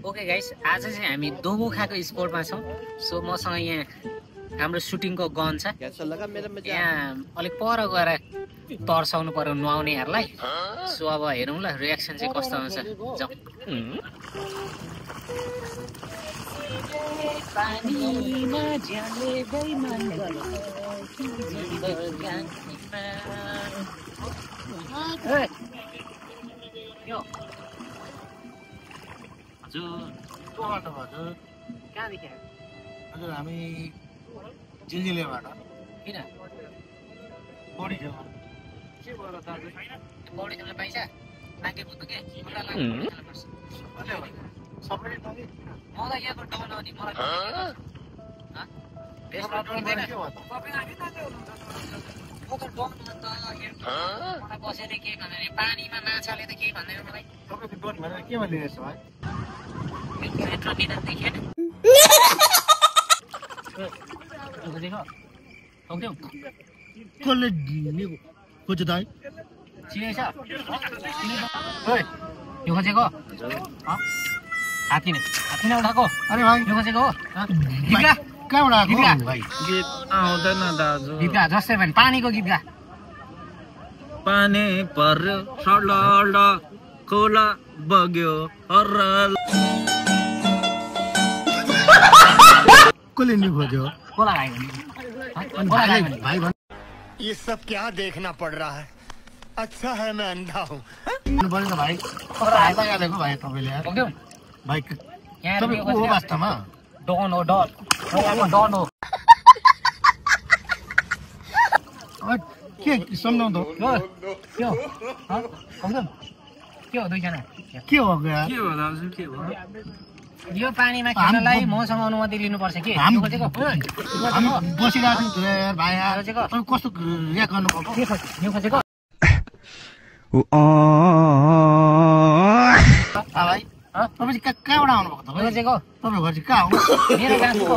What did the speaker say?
Okay guys, आज चाहिँ हामी दोबोखाको स्पोर्टमा छौँ। सो मसँग यहाँ हाम्रो सुटिङको गन छ। यहाँ अलिक पर गएर तर्साउनु पर्यो नुहाउनेहरूलाई। सो अब हेरौँ ल रियाक्सन चाहिँ कस्तो हुन्छ। जाउँ। कहाँदेखि हजुर हामी जिल्जिलेबाट किन बढी छ पौडी खेल्न पाइन्छ नाके बुद्ध के सबैले मलाई यहाँको डाउन आउने मलाई बसेर के भन्ने पानीमा माछाले त केही भन्दैन मलाई तपाईँको डोन भनेर के भनिरहेछ भाइ कसले खोज्छ दाइ चिनेछ यो खोजेको हात किन उठाएको अरे भाइ यो खोजेको हो कहाँबाट आएको भाइ गीत आउँदैन दाजु गीत गा जस्तै भने पानीको गीत गा पानी पर्यो सडल खोला बग्यो हरल कसले नि खोज्यो कोला गायो भने भाइ भन् ये सब क्या देखना पड़ रहा है अच्छा है मैं अंधा हूँ पर्छ भाइ हात गालेको भाइ तपाईँले ओक्यौ भाइ यहाँ तपाईँ को हो वास्तवमा डन हो डन डन हो के सम्झाउँ त के हो के हो दुईजना के हो के हो दाजु के हो यो पानीमा खेल्नलाई मसँग अनुमति लिनुपर्छ के हामी खोजेको हामी बसिरहेको छौँ भाइ तपाईँ कस्तो रियाक्ट गर्नुभएको यो खोजेको भाइ तपाईँ चाहिँ कहाँबाट आउनुभएको तपाईँ खोजेको तपाईँको घर चाहिँ कहाँ हो मेरो गाउँको